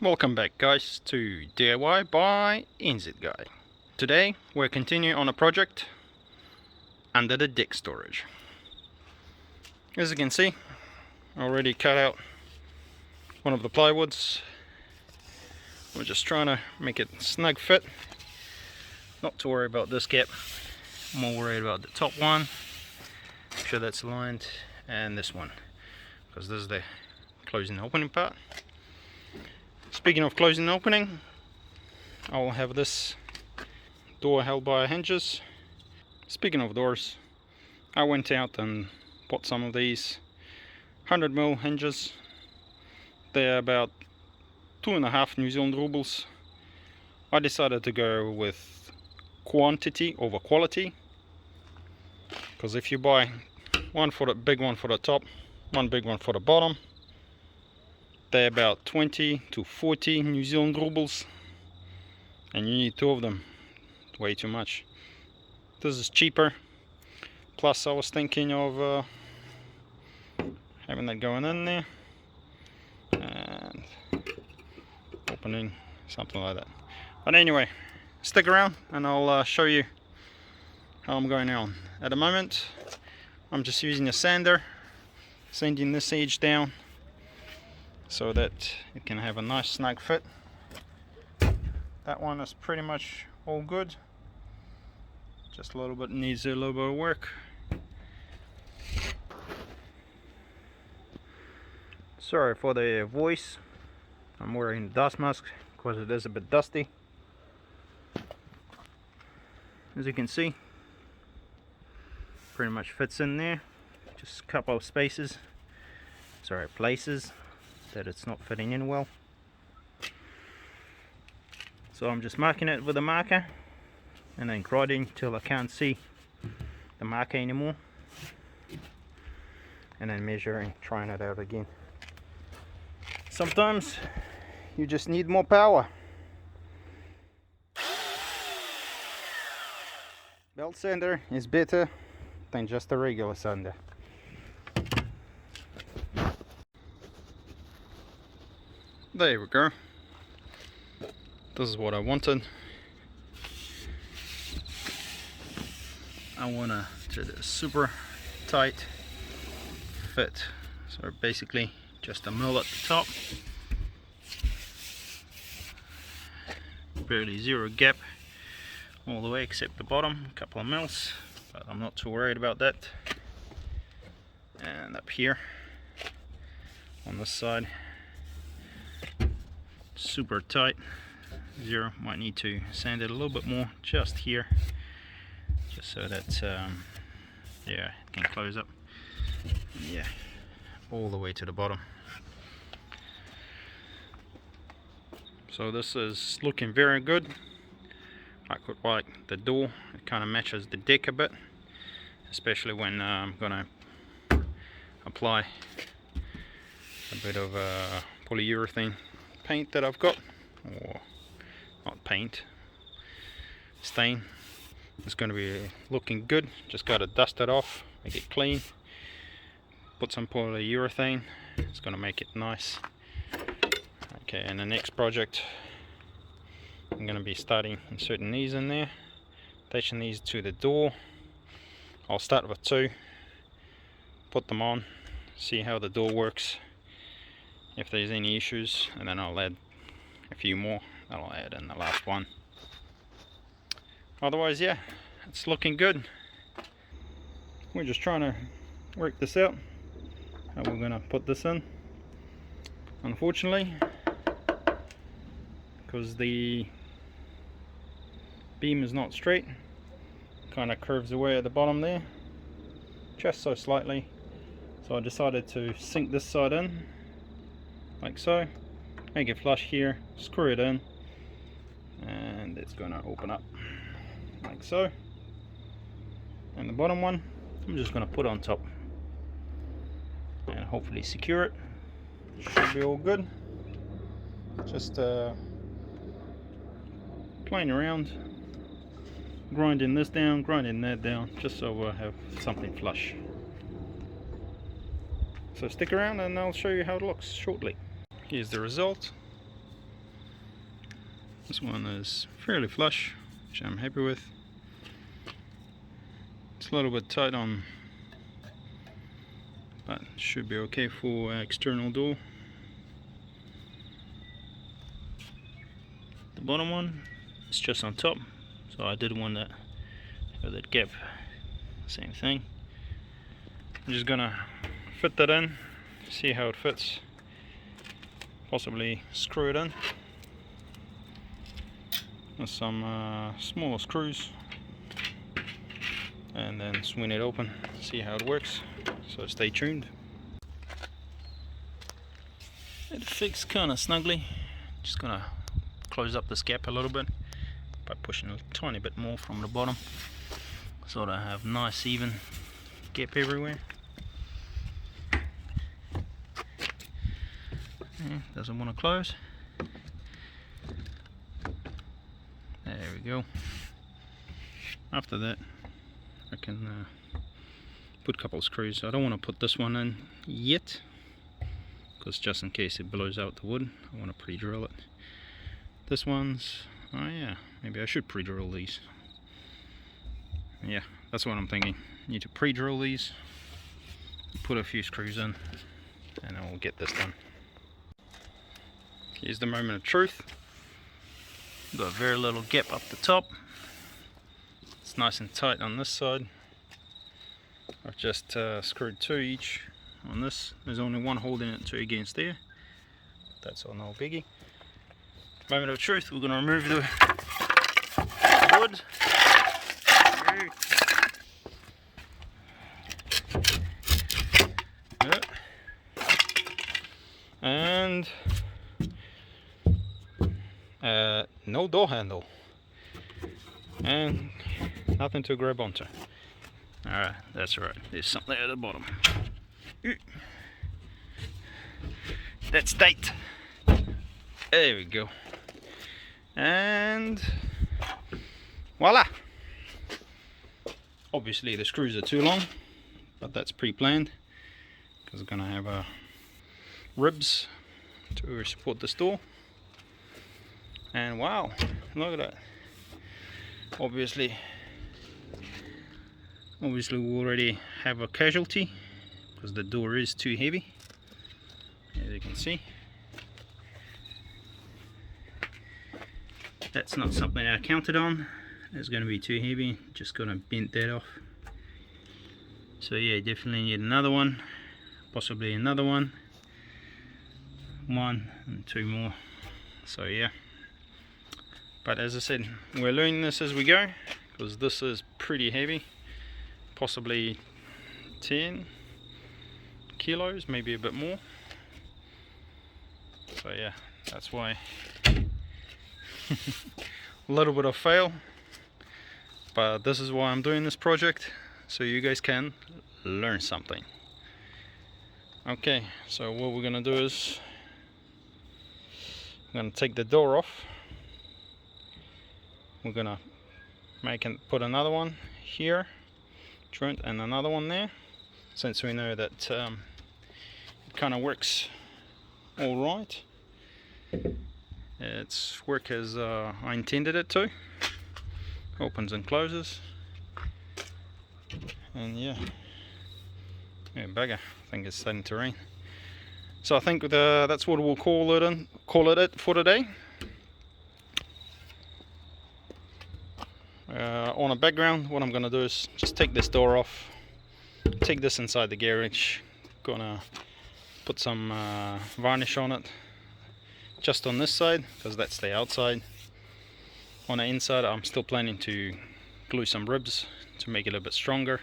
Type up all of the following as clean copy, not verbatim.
Welcome back guys to DIY by NZguy. Today we're continuing on a project under the deck storage. As you can see, I already cut out one of the plywoods. We're just trying to make it snug fit. Not to worry about this gap, I'm more worried about the top one. Make sure that's aligned, and this one, because this is the closing and opening part. Speaking of closing and opening, I'll have this door held by hinges. Speaking of doors, I went out and bought some of these 100mm hinges. They're about 2.5 New Zealand rubles. I decided to go with quantity over quality, because if you buy one for the big one for the top, one big one for the bottom, they're about 20 to 40 New Zealand rubles, and you need two of them. Way too much. This is cheaper. Plus I was thinking of having that going in there and opening, something like that. But anyway, stick around and I'll show you how I'm going on. At the moment I'm just using a sander, sanding this edge down so that it can have a nice snug fit. That one is pretty much all good, just a little bit needs a little bit of work. Sorry for the voice, I'm wearing a dust mask because it is a bit dusty. As you can see, pretty much fits in there, just a couple of places that it's not fitting in well. So I'm just marking it with a marker and then grinding till I can't see the marker anymore, and then measuring, trying it out again. Sometimes you just need more power. Belt sander is better than just a regular sander. There we go. This is what I wanted. I want to do a super tight fit. So basically just a mill at the top. Barely zero gap all the way except the bottom, a couple of mils, but I'm not too worried about that. And up here on this side, super tight, zero. Might need to sand it a little bit more just here, just so that yeah, it can close up, yeah, all the way to the bottom. So this is looking very good. I could like the door, it kind of matches the deck a bit, especially when I'm gonna apply a bit of polyurethane paint that I've got, or not paint, stain. It's going to be looking good. Just got to dust it off, make it clean, put some polyurethane. It's going to make it nice. Okay, and the next project I'm going to be starting inserting these in there, attaching these to the door. I'll start with two, put them on, see how the door works, if there's any issues, and then I'll add a few more that I'll add in the last one. Otherwise, yeah, it's looking good. We're just trying to work this out, how we're going to put this in. Unfortunately, because the beam is not straight, kind of curves away at the bottom there, just so slightly. So I decided to sink this side in, like so, make it flush here, screw it in, and it's going to open up like so. And the bottom one I'm just going to put on top and hopefully secure it. Should be all good. Just playing around, grinding this down, grinding that down, just so we'll have something flush. So stick around and I'll show you how it looks shortly. Here's the result. This one is fairly flush, which I'm happy with. It's a little bit tight on, but should be okay for our external door. The bottom one is just on top, so I did want that have that gap. Same thing. I'm just gonna fit that in, see how it fits, possibly screw it in with some smaller screws, and then swing it open, see how it works. So stay tuned. It fits kind of snugly. Just gonna close up this gap a little bit by pushing a tiny bit more from the bottom, so that I have nice even gap everywhere. Doesn't want to close. There we go. After that I can put a couple of screws. I don't want to put this one in yet, because just in case it blows out the wood, I want to pre-drill it. This one's, oh yeah, maybe I should pre-drill these. Yeah, that's what I'm thinking. Need to pre-drill these, put a few screws in, and then we'll get this done. Here's the moment of truth. Got very little gap up the top. It's nice and tight on this side. I've just screwed 2 each on this. There's only one holding it 2 against there. That's all no biggie. Moment of truth, we're going to remove the wood. And no door handle, and nothing to grab onto. Alright, that's right, there's something at the bottom. That's tight. There we go. And voila! Obviously the screws are too long, but that's pre-planned, because I'm going to have ribs to support this door. And wow, look at that. Obviously we already have a casualty, because the door is too heavy, as you can see. That's not something I counted on. It's going to be too heavy, just going to bend that off. So yeah, definitely need another one, possibly another one, 1 and 2 more. So yeah, but as I said, we're learning this as we go, because this is pretty heavy, possibly 10 kilos, maybe a bit more. So yeah, that's why a little bit of fail, but this is why I'm doing this project, so you guys can learn something. Okay, so what we're gonna do is I'm gonna take the door off. We're gonna put another one here, joint, and another one there, since we know that it kind of works all right. It's work as I intended it to. Opens and closes, and yeah, bugger, I think it's starting to rain. So I think that's what we'll call it for today. On a background, what I'm gonna do is just take this door off, take this inside the garage, gonna put some varnish on it, just on this side, because that's the outside. On the inside, I'm still planning to glue some ribs to make it a bit stronger,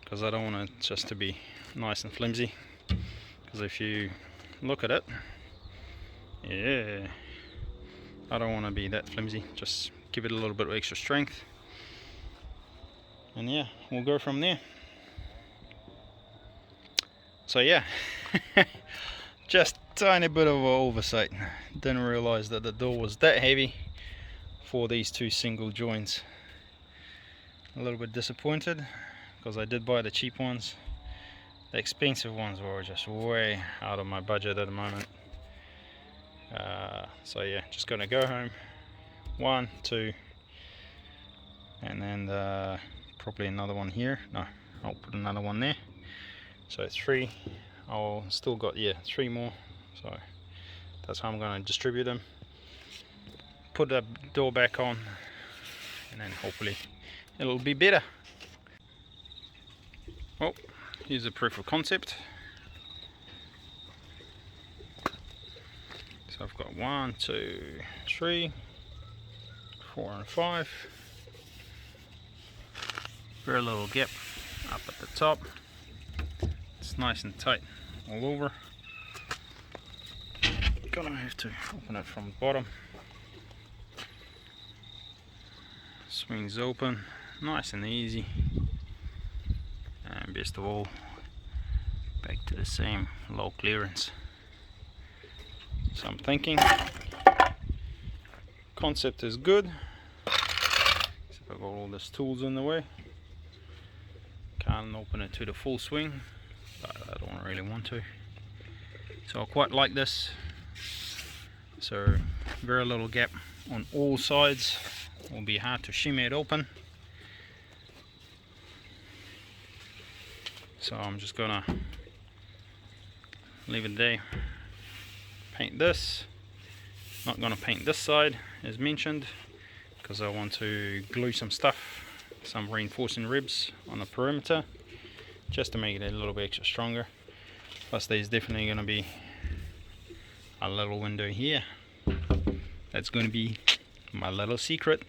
because I don't want it just to be nice and flimsy. Because if you look at it, yeah, I don't want to be that flimsy. Just give it a little bit of extra strength, and yeah, we'll go from there. So yeah, just tiny bit of an oversight. Didn't realize that the door was that heavy for these 2 single joints. A little bit disappointed, because I did buy the cheap ones. The expensive ones were just way out of my budget at the moment. So yeah, just gonna go home, 1, 2, and then probably another one here. No, I'll put another one there. So 3. I'll still got 3 more. So that's how I'm going to distribute them. Put the door back on, and then hopefully it'll be better. Well, here's a proof of concept. So I've got 1, 2, 3, 4 and 5. Very little gap up at the top. It's nice and tight all over. Gonna have to open it from the bottom. Swings open, nice and easy. And best of all, back to the same low clearance. So I'm thinking concept is good. So I've got all these tools in the way. Can't open it to the full swing, but I don't really want to. So I quite like this. So very little gap on all sides. Will be hard to shimmy it open. So I'm just gonna leave it there. Paint this. Not gonna paint this side as mentioned, because I want to glue some stuff, some reinforcing ribs on the perimeter, just to make it a little bit extra stronger. Plus there's definitely gonna be a little window here. That's gonna be my little secret.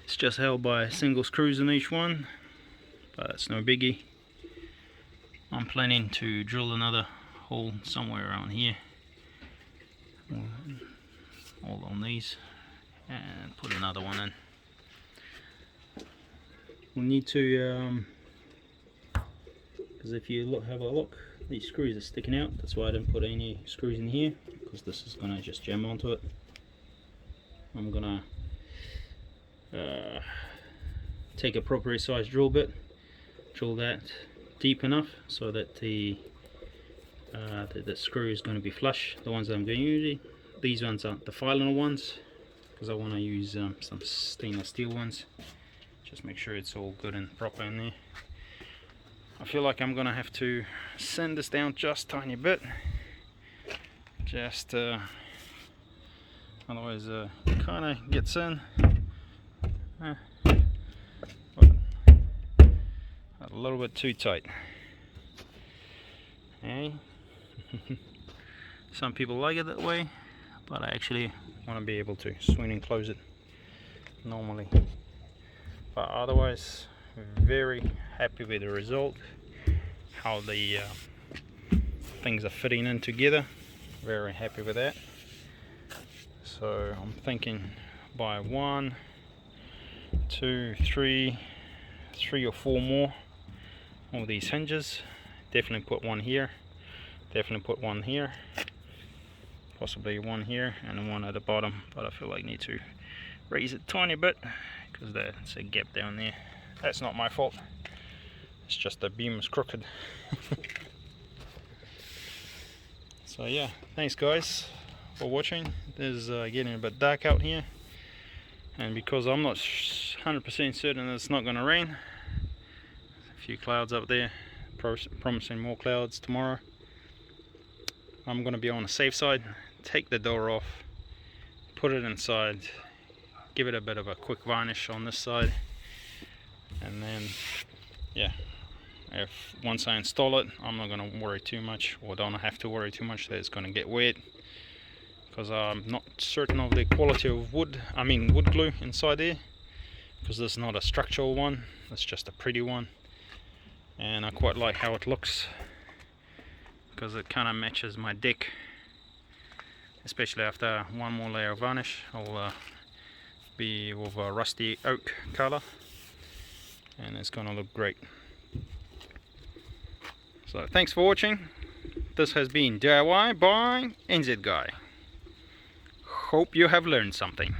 It's just held by single screws in each one, but it's no biggie. I'm planning to drill another hole somewhere around here, all on these, and put another one in. We'll need to, because if you have a look, these screws are sticking out. That's why I didn't put any screws in here, because this is going to just jam onto it. I'm gonna take a proper size drill bit, drill that deep enough so that the screw is going to be flush. The ones that I'm going to use, these ones aren't the final ones, because I want to use some stainless steel ones. Just make sure it's all good and proper in there. I feel like I'm going to have to sand this down just a tiny bit, just otherwise it kind of gets in. But a little bit too tight. Okay. Some people like it that way, but I actually want to be able to swing and close it normally. But otherwise, very happy with the result, how the things are fitting in together. Very happy with that. So I'm thinking by 1, 2, 3 or 4 more of these hinges. Definitely put one here, definitely put one here, possibly one here and one at the bottom, but I feel like I need to raise it a tiny bit because there's a gap down there. That's not my fault, it's just the beam is crooked. So yeah, thanks guys for watching. It is getting a bit dark out here, and because I'm not 100% certain it's not going to rain, a few clouds up there promising more clouds tomorrow, I'm going to be on the safe side, take the door off, put it inside, give it a bit of a quick varnish on this side, and then yeah, once I install it, I'm not going to worry too much, or don't have to worry too much that it's going to get wet, because I'm not certain of the quality of wood glue inside there, because this is not a structural one, it's just a pretty one, and I quite like how it looks because it kind of matches my deck, especially after one more layer of varnish. I'll be with a rusty oak color, and it's gonna look great. So thanks for watching. This has been DIY by NZ Guy. Hope you have learned something.